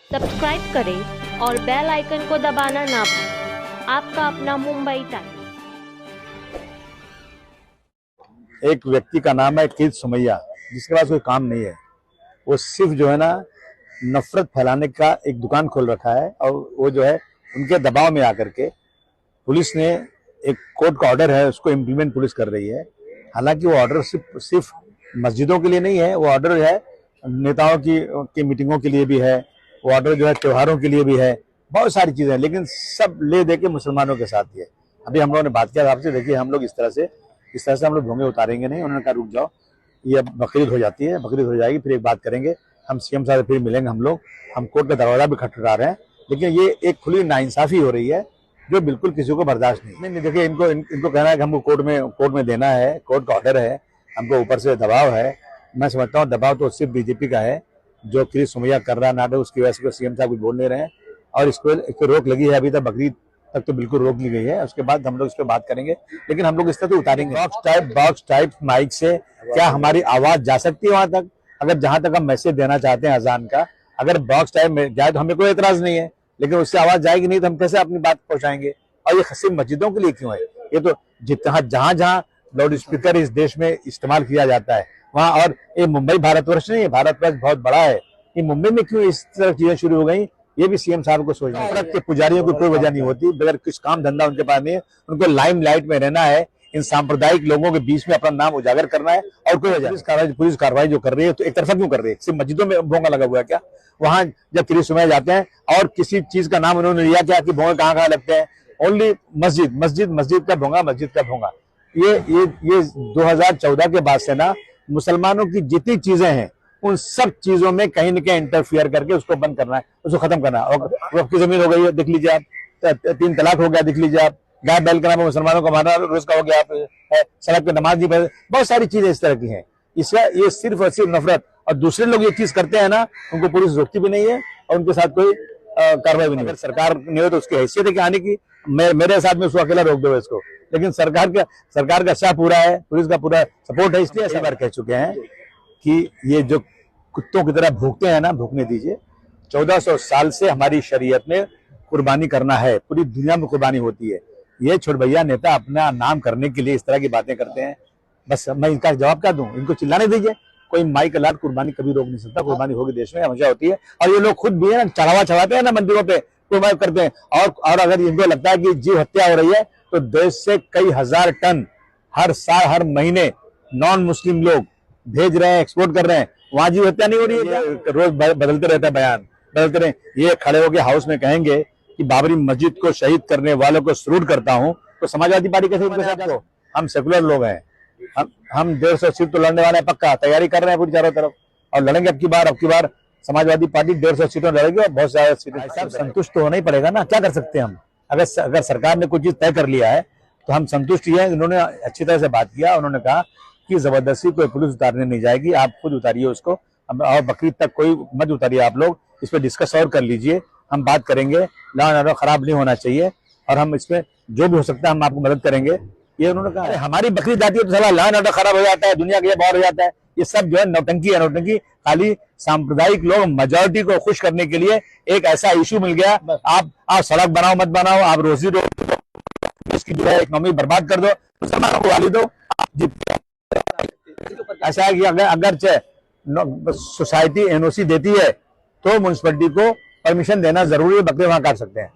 Subscribe करें और bell icon को दबाना ना भूलें। आपका अपना मुंबई टाइम्स। एक व्यक्ति का नाम है कीर्त सुमैया, जिसके पास कोई काम नहीं है। वो सिर्फ जो है ना नफरत फैलाने का एक दुकान खोल रखा है, और वो जो है उनके दबाव में आकर के पुलिस ने एक कोर्ट का ऑर्डर है उसको इम्प्लीमेंट पुलिस कर रही है। हालांकि वो ऑर्डर सिर्फ मस्जिदों के लिए नहीं है, वो ऑर्डर है नेताओं की मीटिंगों के लिए भी है, वो ऑर्डर जो है त्योहारों के लिए भी है, बहुत सारी चीजें, लेकिन सब ले दे के मुसलमानों के साथ ही है। अभी हम लोगों ने बात किया आपसे, देखिए हम लोग इस तरह से हम लोग भोंगे उतारेंगे नहीं। उन्होंने कहा रुक जाओ, ये अब बकरीद हो जाती है, बकरीद हो जाएगी फिर एक बात करेंगे, हम सीएम साहब से फिर मिलेंगे। हम कोर्ट का दरवाजा भी खटखटा रहे हैं, लेकिन ये एक खुली नाइंसाफी हो रही है जो बिल्कुल किसी को बर्दाश्त नहीं। देखिए इनको कहना है कि हमको कोर्ट में देना है, कोर्ट का ऑर्डर है, हमको ऊपर से दबाव है। मैं समझता हूँ दबाव तो सिर्फ बीजेपी का है, जो कीर्त सुमैया कर रहा है नाटक, उसकी वजह से सीएम साहब कुछ बोल नहीं रहे हैं, और इसको रोक लगी है। अभी तक बकरीद तक तो बिल्कुल रोक ली गई है, उसके बाद हम लोग इस पर बात करेंगे, लेकिन हम लोग इस तरह तो उतारेंगे। बॉक्स टाइप माइक से क्या हमारी आवाज जा सकती है वहां तक? अगर जहां तक हम मैसेज देना चाहते हैं अजान का, अगर बॉक्स टाइप में जाए तो हमें कोई एतराज नहीं है, लेकिन उससे आवाज जाएगी नहीं तो हम कैसे अपनी बात पहुंचाएंगे? और ये सिर्फ मस्जिदों के लिए क्यों है? ये तो जहां जहां लाउड स्पीकर इस देश में इस्तेमाल किया जाता है वहां, और ये मुंबई भारतवर्ष नहीं है, भारतवर्ष बहुत बड़ा है, ये मुंबई में क्यों इस तरह चीजें शुरू हो गई? ये भी सीएम साहब को सोचना है। के पुजारियों को कोई वजह नहीं होती, बगैर कुछ काम धंधा उनके पास नहीं है, उनको लाइमलाइट में रहना है, इन सांप्रदायिक लोगों के बीच में अपना नाम उजागर करना है, और कोई वजह पुलिस कार्रवाई जो कर रही है तो एक तरफा क्यों कर रही है? सिर्फ मस्जिदों में भोंगा लगा हुआ है क्या? वहां जब कीर्त सुमैया जाते हैं और किसी चीज का नाम उन्होंने लिया क्या कि भोंगे कहाँ लगते हैं? ओनली मस्जिद का भोंगा, मस्जिद का भोंगा। ये 2014 के बाद से ना मुसलमानों की जितनी चीजें हैं उन सब चीजों में कहीं न कहीं इंटरफियर करके उसको बंद करना है, उसको खत्म करना है। और वक्फ की जमीन हो गई है, देख लीजिए आप, 3 तलाक हो गया, देख लीजिए आप, गाय बैल का नाम मुसलमानों को मारना रोज का हो गया, आप सड़क पे नमाज नहीं पढ़े, बहुत सारी चीजें इस तरह की हैं। इसका ये सिर्फ और सिर्फ नफरत, और दूसरे लोग ये चीज करते हैं ना, उनको पुलिस रोकती भी नहीं है और उनके साथ कोई कार्रवाई भी नहीं। अगर सरकार नहीं हो तो उसकी हैसियत है कि आने की, मेरे साथ में उसको अकेला रोक दो इसको, लेकिन सरकार का शाह पूरा है, पुलिस का पूरा सपोर्ट है। इसलिए ऐसी बार कह चुके हैं कि ये जो कुत्तों की तरह भूखते हैं ना, भूखने दीजिए। 1400 साल से हमारी शरीयत में कुर्बानी करना है, पूरी दुनिया में कुर्बानी होती है। ये छोड़भैया नेता अपना नाम करने के लिए इस तरह की बातें करते हैं। बस मैं इनका जवाब क्या दूं? इनको चिल्लाने दीजिए, कोई माई का लाट कुर्बानी कभी रोक नहीं सकता। कुर्बानी होगी देश में, हमेशा होती है, और ये लोग खुद भी है ना चढ़ाते हैं ना मंदिरों पे, कुर्बानी करते हैं। और अगर इनको लगता है कि जीव हत्या हो रही है तो देश से कई हजार टन हर साल हर महीने नॉन मुस्लिम लोग भेज रहे हैं, एक्सपोर्ट कर रहे हैं, वहां जीव हत्या नहीं हो रही है? रोज बदलते रहता है बयान, बदलते रहे। ये खड़े होकर हाउस में कहेंगे कि बाबरी मस्जिद को शहीद करने वालों को सल्यूट करता हूं, तो समाजवादी पार्टी कैसे उनके साथ हो? हम सेकुलर लोग हैं, हम 150 सीट तो लड़ने वाले हैं, पक्का तैयारी कर रहे हैं पूरी चारों तरफ, और लड़ेंगे। अब की बार समाजवादी पार्टी 150 सीटों लड़ेगी और बहुत ज्यादा सीटें। संतुष्ट तो होना ही पड़ेगा ना, क्या कर सकते हैं हम? अगर सरकार ने कुछ चीज तय कर लिया है तो हम संतुष्ट ही हैं। उन्होंने अच्छी तरह से बात किया, उन्होंने कहा कि जबरदस्ती कोई पुलिस उतारने नहीं जाएगी, आप खुद उतारिए उसको, और बकरीद तक कोई मत उतारिए, आप लोग इस पर डिस्कस और कर लीजिए, हम बात करेंगे। लॉ एंड ऑर्डर खराब नहीं होना चाहिए, और हम इसमें जो भी हो सकता है हम आपको मदद करेंगे, ये उन्होंने कहा। हमारी बकरीद आती है तो साला लॉ एंड ऑर्डर खराब हो जाता है, दुनिया का ये बाहर हो जाता है। ये सब जो है नौटंकी है, नौटंकी। खाली सांप्रदायिक लोग मेजॉरिटी को खुश करने के लिए एक ऐसा इशू मिल गया, आप सड़क बनाओ मत बनाओ, आप रोजी रोटी इसकी जो है इकोनॉमी बर्बाद कर दो, मुसलमानों को गाली दो। ऐसा है कि अगर सोसाइटी एनओसी देती है तो म्युनिसिपैलिटी को परमिशन देना जरूरी है, बकरे वहां काट सकते हैं।